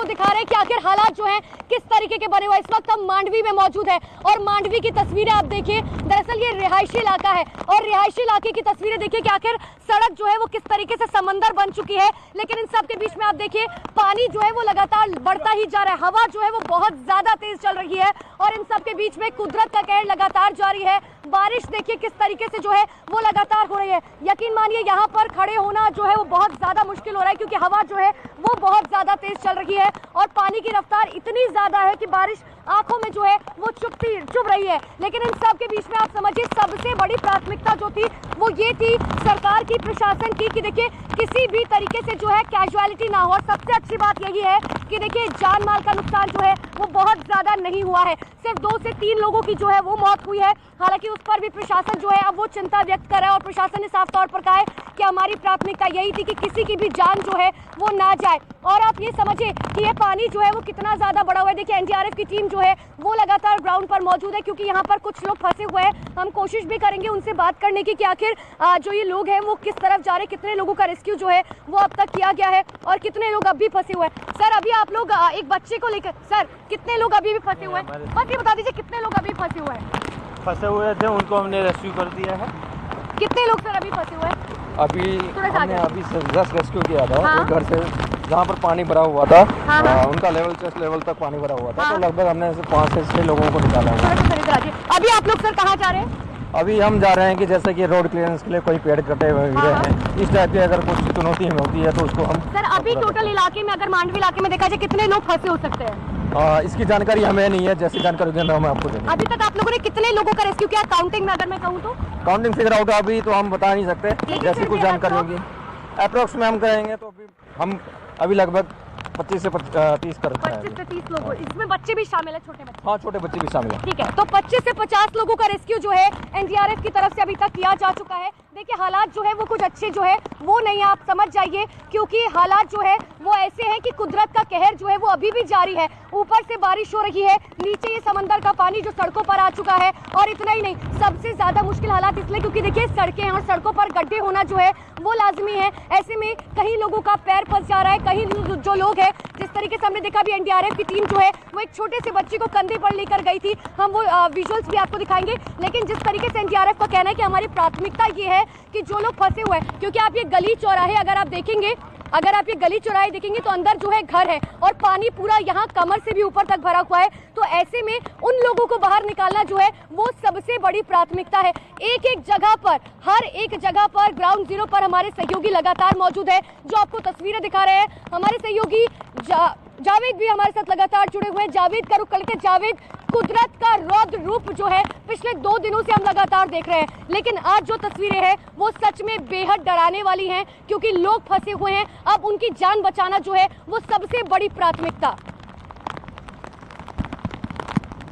आपको दिखा रहे हैं कि आखिर हालात जो हैं किस तरीके के बने हुए। इस वक्त हम मांडवी में मौजूद है और मांडवी की तस्वीरें आप देखिए। दरअसल ये रिहायशी इलाका है और रिहायशी इलाके की तस्वीरें देखिए कि आखिर सड़क जो है वो किस तरीके से समंदर बन चुकी है। लेकिन इन सब के बीच में आप देखिए पानी जो है वो लगातार बढ़ता ही जा रहा है। हवा जो है वो बहुत ज्यादा तेज चल रही है और इन सब के बीच में कुदरत का कहर लगातार जारी है। बारिश देखिए किस तरीके से जो है वो लगातार हो रही है। यकीन मानिए यहाँ पर खड़े होना जो है वो बहुत ज्यादा मुश्किल हो रहा है क्योंकि हवा जो है वो बहुत ज्यादा तेज चल रही है और पानी की रफ्तार इतनी ज्यादा है कि बारिश आंखों में जो है वो चुभ रही है। लेकिन इन सब के बीच में आप समझिए सबसे बड़ी प्राथमिकता जो थी वो ये थी सरकार की, प्रशासन की, कि देखिए किसी भी तरीके से जो है कैजुअलिटी ना हो। और सबसे अच्छी बात यही है कि देखिए जान माल का नुकसान जो है वो बहुत ज्यादा नहीं हुआ है। सिर्फ 2 से 3 लोगों की जो है वो मौत हुई है। हालांकि उस पर भी प्रशासन जो है अब वो चिंता व्यक्त कर रहा है और प्रशासन ने साफ तौर पर कहा है कि हमारी प्राथमिकता यही थी कि किसी की भी जान जो है वो ना जाए। और आप ये समझिए कि ये पानी जो है वो कितना ज्यादा बढ़ा हुआ है। देखिए एनडीआरएफ की टीम जो है वो लगातार ग्राउंड पर मौजूद है क्योंकि यहाँ पर कुछ लोग फंसे हुए हैं। हम कोशिश भी करेंगे उनसे बात करने की कि आखिर जो ये लोग हैं वो किस तरफ जा रहे हैं, कितने लोगों का रेस्क्यू जो है वो अब तक किया गया है और कितने लोग अब भी फंसे हुए हैं। सर अभी आप लोग एक बच्चे को लेकर, सर कितने लोग अभी भी फंसे हुए हैं, बस ये बता दीजिए कितने लोग अभी फंसे हुए हैं? फंसे हुए थे उनको हमने रेस्क्यू कर दिया है। कितने लोग सर अभी फंसे हुए हैं? अभी हमने अभी 10 रेस्क्यू किया था। हाँ? एक घर से जहाँ पर पानी भरा हुआ था, हाँ? उनका लेवल चेस्ट लेवल तक पानी भरा हुआ था। हाँ? तो लगभग हमने 5 से 6 लोगों को निकाला है। अभी आप लोग सर कहाँ जा रहे हैं? अभी हम जा रहे हैं कि जैसे कि रोड क्लियरेंस के लिए कोई पेड़ कटे हुए हैं, इस टाइप की अगर कुछ चुनौती हमें होती है तो उसको हम सर अभी टोटल इलाके में, अगर मांडवी इलाके में देखा जाए, कितने लोग फंसे हो सकते हैं? इसकी जानकारी हमें नहीं है। जैसी जानकारी होगी हम आपको देंगे। अभी तक आप लोगों ने कितने लोगों का रेस्क्यू किया काउंटिंग में, अगर मैं कहूँ तो? काउंटिंग फिगर आउट अभी तो हम बता नहीं सकते। जैसी कुछ जानकारी होगी अप्रोक्स में हम करेंगे। तो अभी लगभग 25 से 30 कर 25 से 30 लोग, इसमें बच्चे भी शामिल है, छोटे बच्चे? हाँ, छोटे बच्चे भी शामिल हैं। ठीक है, तो 25 से 50 लोगों का रेस्क्यू जो है एनडीआरएफ की तरफ से अभी तक किया जा चुका है। देखिए हालात जो है वो कुछ अच्छे जो है वो नहीं, आप समझ जाइए, क्योंकि हालात जो है वो ऐसे हैं कि कुदरत का कहर जो है वो अभी भी जारी है। ऊपर से बारिश हो रही है, नीचे ये समंदर का पानी जो सड़कों पर आ चुका है। और इतना ही नहीं, सबसे ज्यादा मुश्किल हालात इसलिए क्योंकि देखिए सड़कें हैं और सड़कों पर गड्ढे होना जो है वो लाजमी है। ऐसे में कहीं लोगों का पैर फंस जा रहा है, कहीं जो लोग हैं, जिस तरीके से हमने देखा भी एनडीआरएफ की टीम जो है वो एक छोटे से बच्चे को कंधे पर लेकर गई थी। हम वो विजुअल्स भी आपको दिखाएंगे। लेकिन जिस तरीके से एनडीआरएफ का कहना है कि हमारी प्राथमिकता ये है कि जो लोग फंसे हुए हैं, क्योंकि आप ये गली चौराहे अगर आप देखेंगे तो अंदर जो है घर है और पानी पूरा यहाँ कमर से भी ऊपर तक भरा हुआ है। तो ऐसे में उन लोगों को बाहर निकालना जो है वो सबसे बड़ी प्राथमिकता है। एक एक जगह पर, हर एक जगह पर ग्राउंड जीरो पर हमारे सहयोगी लगातार मौजूद है, जो आपको तस्वीरें दिखा रहे हैं। हमारे सहयोगी जावेद भी हमारे साथ लगातार जुड़े हुए हैं। जावेद का रुख करते, जावेद, कुदरत का रौद्र रूप जो है पिछले 2 दिनों से हम लगातार देख रहे हैं, लेकिन आज जो तस्वीरें हैं वो सच में बेहद डराने वाली हैं क्योंकि लोग फंसे हुए हैं। अब उनकी जान बचाना जो है वो सबसे बड़ी प्राथमिकता।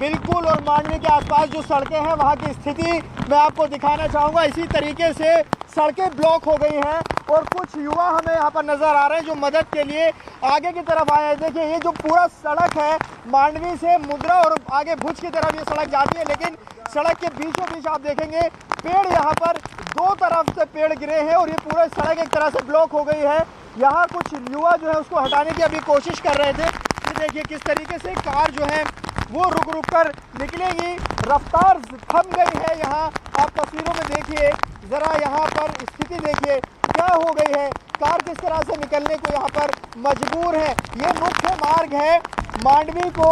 बिल्कुल, और मांडवी के आसपास जो सड़कें हैं वहाँ की स्थिति मैं आपको दिखाना चाहूँगा। इसी तरीके से सड़कें ब्लॉक हो गई हैं और कुछ युवा हमें यहाँ पर नज़र आ रहे हैं जो मदद के लिए आगे की तरफ आए हैं। देखिए ये जो पूरा सड़क है मांडवी से मुद्रा और आगे भुज की तरफ ये सड़क जाती है, लेकिन सड़क के बीचों बीच आप देखेंगे पेड़, यहाँ पर 2 तरफ से पेड़ गिरे हैं और ये पूरा सड़क एक तरह से ब्लॉक हो गई है। यहाँ कुछ युवा जो है उसको हटाने की अभी कोशिश कर रहे थे। ये देखिए किस तरीके से कार जो है वो रुक कर निकलेगी, रफ्तार थम गई है। यहाँ आप तस्वीरों में देखिए ज़रा, यहाँ पर स्थिति देखिए क्या हो गई है, कार किस तरह से निकलने को यहाँ पर मजबूर है। ये मुख्य मार्ग है मांडवी को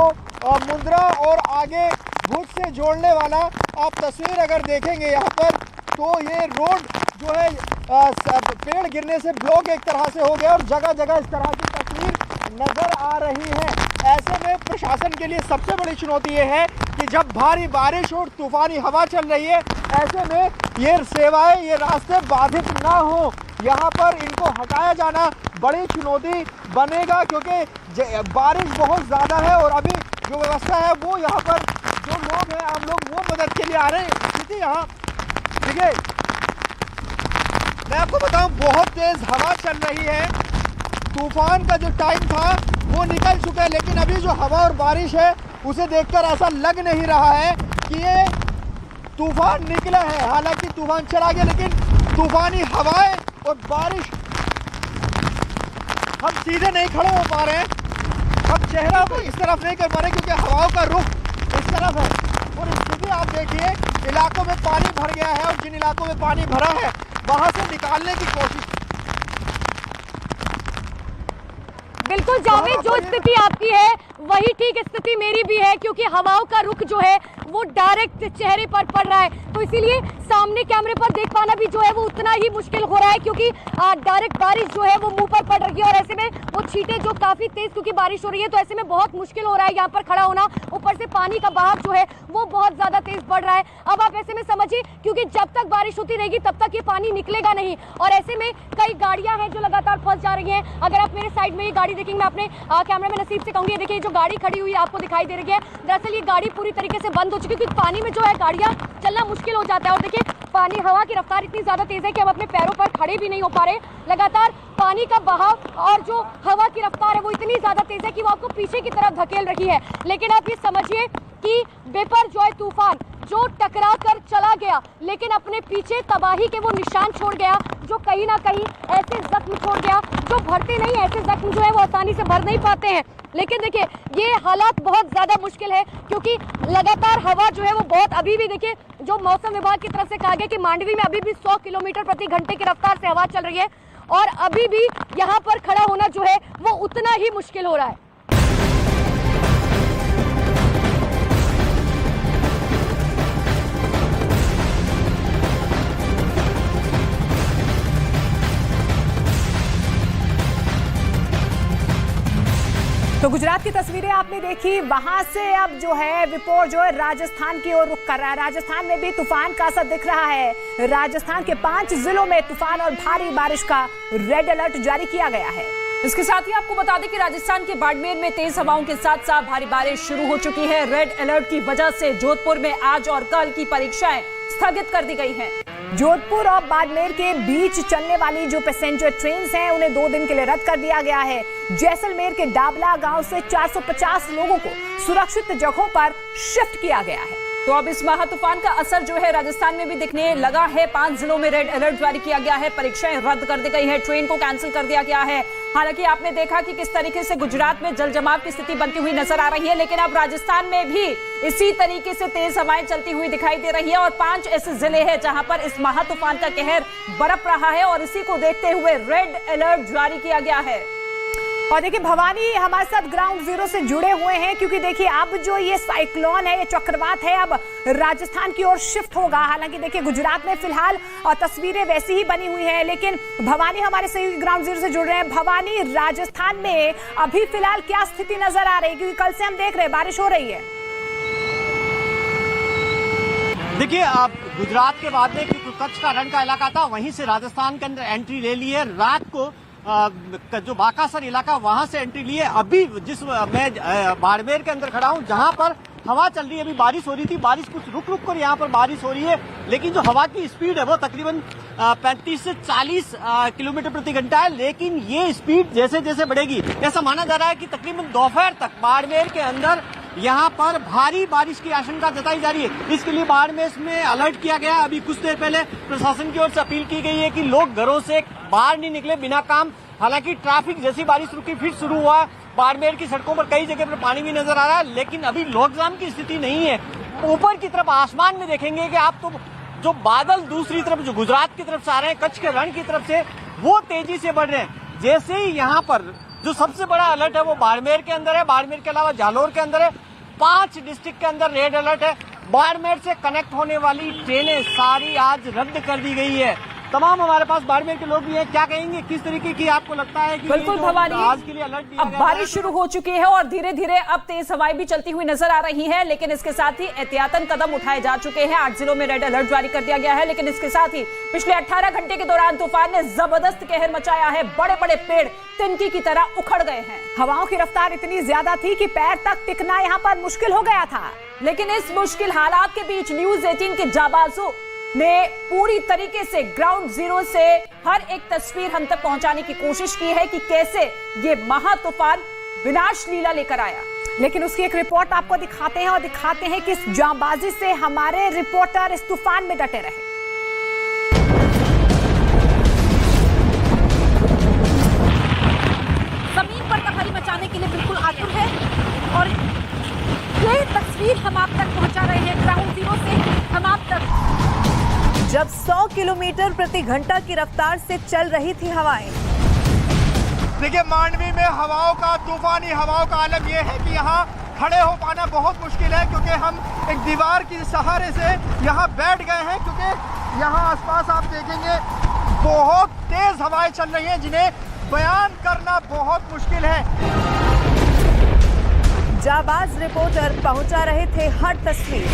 मुंद्रा और आगे भुज से जोड़ने वाला। आप तस्वीर अगर देखेंगे यहाँ पर तो ये रोड जो है पेड़ गिरने से ब्लॉक एक तरह से हो गया और जगह जगह इस तरह की तस्वीर नजर आ रही है। ऐसे में प्रशासन के लिए सबसे बड़ी चुनौती ये है कि जब भारी बारिश और तूफानी हवा चल रही है, ऐसे में ये सेवाएं, ये रास्ते बाधित ना हो, यहाँ पर इनको हटाया जाना बड़ी चुनौती बनेगा क्योंकि बारिश बहुत ज़्यादा है और अभी जो व्यवस्था है वो यहाँ पर जो लोग हैं, आम लोग, वो मदद के लिए आ रहे हैं। क्योंकि यहाँ देखिए मैं आपको बताऊं बहुत तेज़ हवा चल रही है, तूफान का जो टाइम था वो निकल चुका है, लेकिन अभी जो हवा और बारिश है उसे देखकर ऐसा लग नहीं रहा है कि ये तूफान निकला है। हालांकि तूफान चला गया, लेकिन तूफानी हवाएं और बारिश, हम सीधे नहीं खड़े हो पा रहे हैं, हम चेहरा को इस तरफ नहीं कर पा रहे क्योंकि हवाओं का रुख इस तरफ है। और स्थिति आप देखिए, इलाकों में पानी भर गया है और जिन इलाकों में पानी भरा है वहां से निकालने की कोशिश। बिल्कुल जावेद, जो स्थिति आपकी है वही ठीक स्थिति मेरी भी है, क्योंकि हवाओं का रुख जो है वो डायरेक्ट चेहरे पर पड़ रहा है, तो इसीलिए सामने कैमरे पर देख पाना भी जो है वो उतना ही मुश्किल हो रहा है, क्योंकि डायरेक्ट बारिश जो है वो मुंह पर पड़ रही है और ऐसे में वो छींटे जो काफी तेज क्योंकि बारिश हो रही है, तो ऐसे में बहुत मुश्किल हो रहा है यहाँ पर खड़ा होना। ऊपर से पानी का बहाव जो है वो बहुत ज्यादा तेज बढ़ रहा है। अब आप ऐसे में समझिए, क्योंकि जब तक बारिश होती रहेगी तब तक ये पानी निकलेगा नहीं, और ऐसे में कई गाड़ियां हैं जो लगातार फंस जा रही हैं। अगर आप मेरे साइड में ये गाड़ी देखेंगे, मैं अपने कैमरा में नसीब से कहूंगी, देखिए जो गाड़ी खड़ी हुई आपको दिखाई दे रही है, दरअसल ये गाड़ी पूरी तरीके से बंद हो चुकी है, क्योंकि पानी में जो है गाड़ियां चलना मुश्किल हो जाता है। और देखिए पानी, हवा की रफ्तार इतनी ज्यादा तेज है कि हम अपने पैरों पर खड़े भी नहीं हो पा रहे। लगातार पानी का बहाव और जो हवा की रफ्तार है वो इतनी ज्यादा तेज है कि वो आपको पीछे की तरफ धकेल रही है। लेकिन आप ये समझिए कि बिपरजॉय तूफान जो टकरा कर चला गया, लेकिन अपने पीछे तबाही के वो निशान छोड़ गया, जो कहीं ना कहीं ऐसे जख्म छोड़ गया जो भरते नहीं, ऐसे जख्म जो है वो आसानी से भर नहीं पाते हैं। लेकिन देखिए ये हालात बहुत ज्यादा मुश्किल है, क्योंकि लगातार हवा जो है वो बहुत, अभी भी देखिए जो मौसम विभाग की तरफ से कहा गया कि मांडवी में अभी भी 100 किलोमीटर प्रति घंटे की रफ्तार से हवा चल रही है, और अभी भी यहाँ पर खड़ा होना जो है वो उतना ही मुश्किल हो रहा है। तो गुजरात की तस्वीरें आपने देखी, वहां से अब जो है विपोर जो है राजस्थान की ओर रुख कर रहा है। राजस्थान में भी तूफान का असर दिख रहा है। राजस्थान के 5 जिलों में तूफान और भारी बारिश का रेड अलर्ट जारी किया गया है। इसके साथ ही आपको बता दें कि राजस्थान के बाड़मेर में तेज हवाओं के साथ साथ भारी बारिश शुरू हो चुकी है। रेड अलर्ट की वजह से जोधपुर में आज और कल की परीक्षाएं स्थगित कर दी गई हैं। जोधपुर और बाड़मेर के बीच चलने वाली जो पैसेंजर ट्रेन्स हैं उन्हें 2 दिन के लिए रद्द कर दिया गया है। जैसलमेर के डाबला गांव से 450 लोगों को सुरक्षित जगहों पर शिफ्ट किया गया है। तो अब इस महा तूफान का असर जो है राजस्थान में भी दिखने लगा है। 5 जिलों में रेड अलर्ट जारी किया गया है, परीक्षाएं रद्द कर दी गई है, ट्रेन को कैंसिल कर दिया गया है। हालांकि आपने देखा कि किस तरीके से गुजरात में जल जमाव की स्थिति बनती हुई नजर आ रही है, लेकिन अब राजस्थान में भी इसी तरीके से तेज हवाएं चलती हुई दिखाई दे रही है। और 5 ऐसे जिले हैं जहां पर इस महा तूफान का कहर बरप रहा है, और इसी को देखते हुए रेड अलर्ट जारी किया गया है। और देखिए भवानी हमारे साथ ग्राउंड जीरो से जुड़े हुए हैं, क्योंकि देखिए अब जो ये साइक्लोन है, ये चक्रवात है, अब राजस्थान की ओर शिफ्ट होगा। हालांकि देखिए गुजरात में फिलहाल और तस्वीरें वैसी ही बनी हुई हैं, लेकिन भवानी हमारे सहयोगी ग्राउंड जीरो से जुड़ रहे हैं। भवानी, राजस्थान में अभी फिलहाल क्या स्थिति नजर आ रही है, क्योंकि कल से हम देख रहे हैं बारिश हो रही है। देखिए आप गुजरात के बाद में कच्छ का रण का इलाका था, वहीं से राजस्थान के अंदर एंट्री ले ली है। रात को जो बाकासर इलाका वहां से एंट्री ली है। अभी जिस मैं बाड़मेर के अंदर खड़ा हूं, जहां पर हवा चल रही है, अभी बारिश हो रही थी, बारिश कुछ रुक रुक कर यहाँ पर बारिश हो रही है, लेकिन जो हवा की स्पीड है वो तकरीबन 35 से 40 किलोमीटर प्रति घंटा है। लेकिन ये स्पीड जैसे जैसे बढ़ेगी, ऐसा माना जा रहा है कि तकरीबन दोपहर तक बाड़मेर के अंदर यहाँ पर भारी बारिश की आशंका जताई जा रही है। इसके लिए बाड़मेर में अलर्ट किया गया। अभी कुछ देर पहले प्रशासन की ओर से अपील की गई है कि लोग घरों से बाहर नहीं निकले बिना काम। हालांकि ट्रैफिक जैसी बारिश रुकी फिर शुरू हुआ। बाड़मेर की सड़कों पर कई जगह पर पानी भी नजर आ रहा है, लेकिन अभी लॉकडाउन की स्थिति नहीं है। ऊपर की तरफ आसमान में देखेंगे कि आप तो जो बादल दूसरी तरफ जो गुजरात की तरफ से आ रहे हैं, कच्छ के रण की तरफ से, वो तेजी से बढ़ रहे हैं। जैसे ही यहाँ पर जो सबसे बड़ा अलर्ट है वो बाड़मेर के अंदर है, बाड़मेर के अलावा जालोर के अंदर है। 5 डिस्ट्रिक्ट के अंदर रेड अलर्ट है। बाड़मेर से कनेक्ट होने वाली ट्रेनें सारी आज रद्द कर दी गई है। तमाम हमारे पास बाड़मेर के लोग भी हैं, क्या कहेंगे, किस तरीके की आपको लगता है कि बिल्कुल भवानी, आज के लिए अलर्ट दिया अब बारिश शुरू हो चुकी है और धीरे धीरे अब तेज हवाएं भी चलती हुई नजर आ रही है, लेकिन इसके साथ ही एहतियातन कदम उठाए जा चुके हैं। 8 जिलों में रेड अलर्ट जारी कर दिया गया है, लेकिन इसके साथ ही पिछले 18 घंटे के दौरान तूफान ने जबरदस्त कहर मचाया है। बड़े बड़े पेड़ तिनकी की तरह उखड़ गए हैं। हवाओं की रफ्तार इतनी ज्यादा थी कि पैर तक टिकना यहाँ पर मुश्किल हो गया था। लेकिन इस मुश्किल हालात के बीच न्यूज 18 के जाबाजों ने पूरी तरीके से ग्राउंड जीरो से हर एक तस्वीर हम तक पहुंचाने की कोशिश की है कि कैसे ये महा तूफान विनाश लीला लेकर आया। लेकिन उसकी एक रिपोर्ट आपको दिखाते हैं और दिखाते हैं कि इस जांबाजी से हमारे रिपोर्टर इस तूफान में डटे रहे। जमीन पर तबाही मचाने के लिए बिल्कुल आतुर है। और ये तस्वीर हम आप तक पहुंचा रहे हैं ग्राउंड जीरो से। हम आप तक जब 100 किलोमीटर प्रति घंटा की रफ्तार से चल रही थी हवाएं, देखिए मांडवी में हवाओं का, तूफानी हवाओं का आलम यह है कि यहाँ खड़े हो पाना बहुत मुश्किल है, क्योंकि हम एक दीवार के सहारे से यहाँ बैठ गए हैं, क्योंकि यहाँ आसपास आप देखेंगे बहुत तेज हवाएं चल रही हैं जिन्हें बयान करना बहुत मुश्किल है। जाबाज रिपोर्टर पहुंचा रहे थे हर तस्वीर।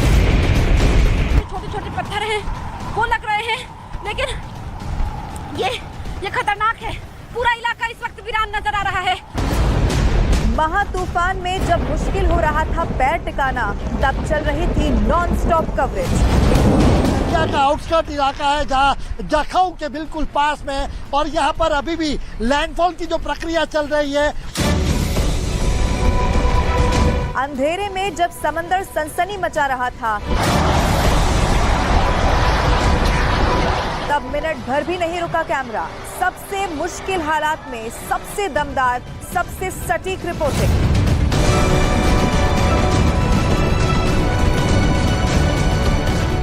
छोटे छोटे पत्थर हैं वो लग रहे हैं, लेकिन ये खतरनाक है। पूरा इलाका इस वक्त वीरान नजर आ रहा है। महातूफान में जब मुश्किल हो रहा था पैर टिकाना, तब चल रही थी नॉन स्टॉप कवरेज। इंडिया का आउटस्कर्ट इलाका है जहाँ जखौ के बिल्कुल पास में, और यहाँ पर अभी भी लैंडफॉल की जो प्रक्रिया चल रही है। अंधेरे में जब समंदर सनसनी मचा रहा था, तब मिनट भर भी नहीं रुका कैमरा। सबसे मुश्किल हालात में सबसे दमदार, सबसे सटीक रिपोर्टिंग।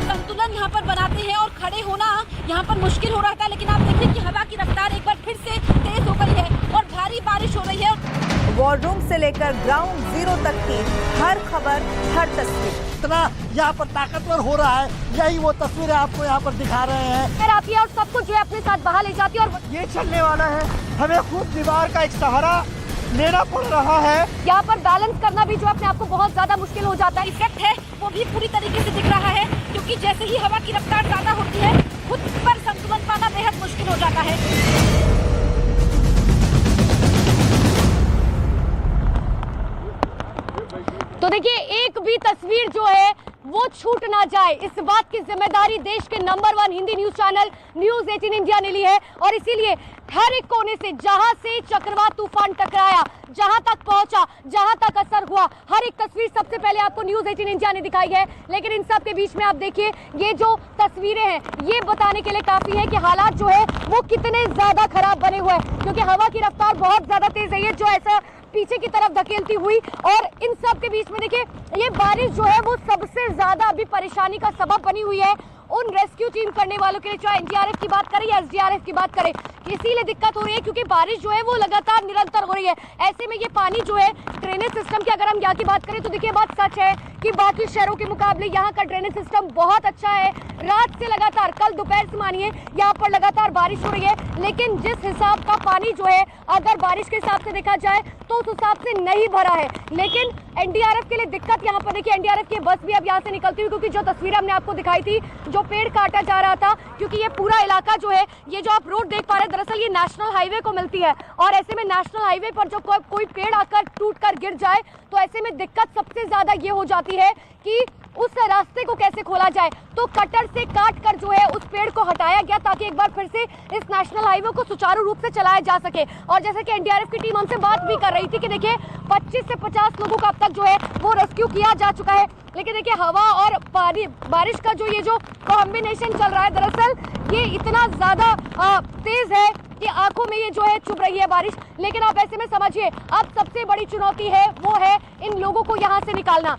संतुलन यहाँ पर बनाते हैं और खड़े होना यहाँ पर मुश्किल हो रहा था, लेकिन आप देखिए कि हवा की रफ्तार एक बार फिर से तेज हो गई है और भारी बारिश हो रही है। वॉर रूम से लेकर ग्राउंड जीरो तक की हर खबर, हर तस्वीर। इतना यहाँ पर ताकतवर हो रहा है, यही वो तस्वीरें आपको यहाँ पर दिखा रहे हैं। फिर आती है और सब कुछ जो है अपने साथ बहा ले जाती है, और ये चलने वाला है, हमें खुद दीवार का एक सहारा लेना पड़ रहा है। यहाँ पर बैलेंस करना भी जो अपने आप को बहुत ज्यादा मुश्किल हो जाता है। इफेक्ट है वो भी पूरी तरीके से दिख रहा है, क्योंकि जैसे ही हवा की रफ्तार ज्यादा होती है, खुद पर संतुलन पाना बेहद मुश्किल हो जाता है। तो देखिए एक भी तस्वीर जो है वो छूट ना जाए, इस बात की जिम्मेदारी देश के number 1 Hindi news channel news 18 India ने ली है। और इसीलिए हर एक कोने से, जहां से चक्रवात तूफान टकराया, जहां तक पहुंचा, जहां तक असर हुआ, हर एक तस्वीर सबसे पहले आपको न्यूज 18 इंडिया ने दिखाई है। लेकिन इन सब के बीच में आप देखिए ये जो तस्वीरें हैं, ये बताने के लिए काफी है कि हालात जो है वो कितने ज्यादा खराब बने हुए हैं, क्योंकि हवा की रफ्तार बहुत ज्यादा तेज है, ये जो ऐसा पीछे की तरफ धकेलती हुई। और इन सब के बीच में देखिए ये बारिश जो है वो सबसे ज्यादा अभी परेशानी का सबब बनी हुई है उन रेस्क्यू टीम करने वालों के लिए, चाहे एनडीआरएफ की बात करें या एसडीआरएफ की बात करें। इसीलिए दिक्कत हो रही है क्योंकि बारिश जो है वो लगातार निरंतर हो रही है। ऐसे में ये पानी जो है ड्रेनेज सिस्टम की अगर हम यहाँ की बात करें तो देखिए बात सच है कि बाकी शहरों के मुकाबले यहाँ का ड्रेनेज सिस्टम बहुत अच्छा है। रात से लगातार, कल दोपहर से मानिए यहाँ पर लगातार बारिश हो रही है, लेकिन जिस हिसाब का पानी जो है अगर बारिश के हिसाब से देखा जाए तो उस हिसाब से नहीं भरा है। लेकिन एनडीआरएफ के लिए दिक्कत यहाँ पर देखिए, एनडीआरएफ की बस भी अब यहाँ से निकलती हुई, क्योंकि जो तस्वीर हमने आपको दिखाई थी, जो पेड़ काटा जा रहा था, क्योंकि ये पूरा इलाका जो है, ये जो आप रोड देख पा रहे हैं, दरअसल ये नेशनल हाईवे को मिलती है। और ऐसे में नेशनल हाईवे पर जो कोई पेड़ आकर टूट कर गिर जाए तो ऐसे में दिक्कत सबसे ज्यादा ये हो जाती है कि उस रास्ते को कैसे खोला जाए। तो कटर से काट कर जो है उस पेड़ को हटाया गया ताकि एक बार फिर से इस नेशनल हाईवे को सुचारू रूप से चलाया जा सके। और जैसे कि एनडीआरएफ की टीम हमसे बात भी कर रही थी कि देखिए 25 से 50 लोगों का अब तक जो है वो रेस्क्यू किया जा चुका है। लेकिन देखिए हवा और बारिश का जो ये जो कॉम्बिनेशन चल रहा है, दरअसल ये इतना ज्यादा तेज है कि आंखों में ये जो है चुभ रही है बारिश। लेकिन आप ऐसे में समझिए अब सबसे बड़ी चुनौती है वो है इन लोगों को यहाँ से निकालना।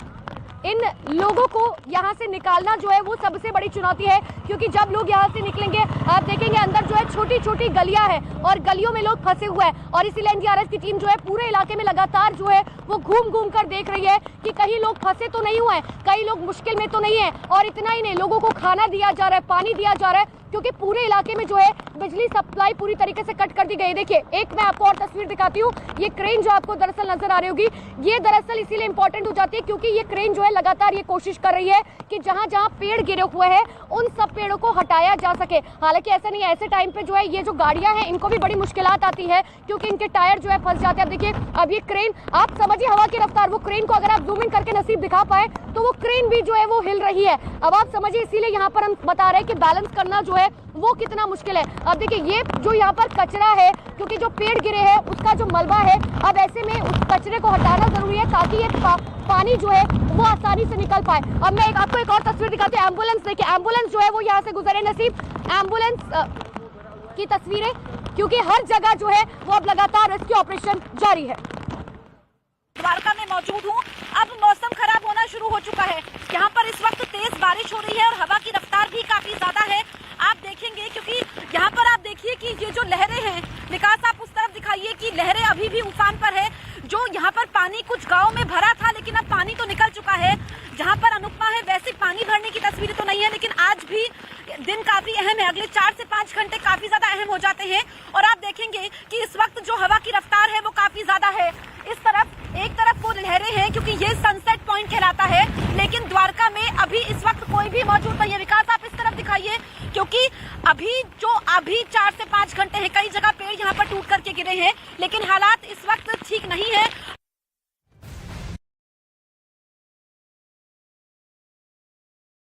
इन लोगों को यहाँ से निकालना जो है वो सबसे बड़ी चुनौती है, क्योंकि जब लोग यहाँ से निकलेंगे आप देखेंगे अंदर जो है छोटी छोटी गलियां हैं और गलियों में लोग फंसे हुए हैं। और इसीलिए एनडीआरएफ की टीम जो है पूरे इलाके में लगातार जो है वो घूम घूम कर देख रही है कि कहीं लोग फंसे तो नहीं हुए, कई लोग मुश्किल में तो नहीं है। और इतना ही नहीं, लोगों को खाना दिया जा रहा है, पानी दिया जा रहा है, क्योंकि पूरे इलाके में जो है बिजली सप्लाई पूरी तरीके से कट कर दी गई। देखिए एक मैं आपको और तस्वीर दिखाती हूँ, ये क्रेन जो आपको दरअसल नजर आ रही होगी, ये दरअसल इसीलिए इंपॉर्टेंट हो जाती है क्योंकि ये क्रेन जो है लगातार ये कोशिश कर रही है कि जहां जहां पेड़ गिरे हुए हैं उन सब पेड़ों को हटाया जा सके। हालांकि ऐसा नहीं है, ऐसे टाइम पे जो है ये जो गाड़ियां हैं इनको भी बड़ी मुश्किलात आती है क्योंकि इनके टायर जो है फंस जाते हैं। अब देखिए अब ये क्रेन, आप समझिए हवा की रफ्तार, वो क्रेन को अगर आप जूम इन करके नसीब दिखा पाए तो वो क्रेन भी जो है वो हिल रही है। अब आप समझिए, इसीलिए यहाँ पर हम बता रहे हैं कि बैलेंस करना जो है वो कितना मुश्किल है। अब देखिए ये जो यहाँ पर कचरा है, क्योंकि जो पेड़ गिरे हैं उसका जो मलबा है, अब ऐसे में उस कचरे को हटाना जरूरी है ताकि ये पानी जो है वो आसानी से निकल पाए। अब मैं आपको एक और तस्वीर दिखाती हूँ, एम्बुलेंस देखिए, एम्बुलेंस जो है वो यहाँ से गुजरे नसीब, एम्बुलेंस की तस्वीरें, क्योंकि हर जगह जो है वो अब लगातार रेस्क्यू ऑपरेशन जारी है। द्वारका में में मौजूद हूँ। अब मौसम खराब होना शुरू हो चुका है। यहाँ पर इस वक्त तेज बारिश हो रही है और हवा की रफ्तार भी काफी ज्यादा है। आप देखेंगे क्योंकि यहाँ पर आप देखिए कि ये जो लहरें हैं, विकास आप उस तरफ दिखाइए कि लहरें अभी भी उफान पर है। जो यहाँ पर पानी कुछ गाँव में भरा था, लेकिन अब पानी तो निकल चुका है। जहाँ पर अनुपमा है वैसे पानी भरने की तस्वीरें तो नहीं है, लेकिन आज भी दिन काफी अहम है। अगले 4 से 5 घंटे काफी ज्यादा अहम हो जाते हैं। और आप देखेंगे कि इस वक्त जो हवा की रफ्तार है वो काफी ज्यादा है। इस तरफ एक तरफ वो लहरें हैं क्योंकि ये सनसेट पॉइंट कहलाता है, लेकिन द्वारका में अभी इस वक्त कोई भी मौजूद नहीं है। विकास आप इस तरफ दिखाइए, क्योंकि अभी 4 से 5 घंटे हैं, कई जगह पेड़ यहाँ पर टूट करके गिरे हैं, लेकिन हालात इस वक्त ठीक नहीं है।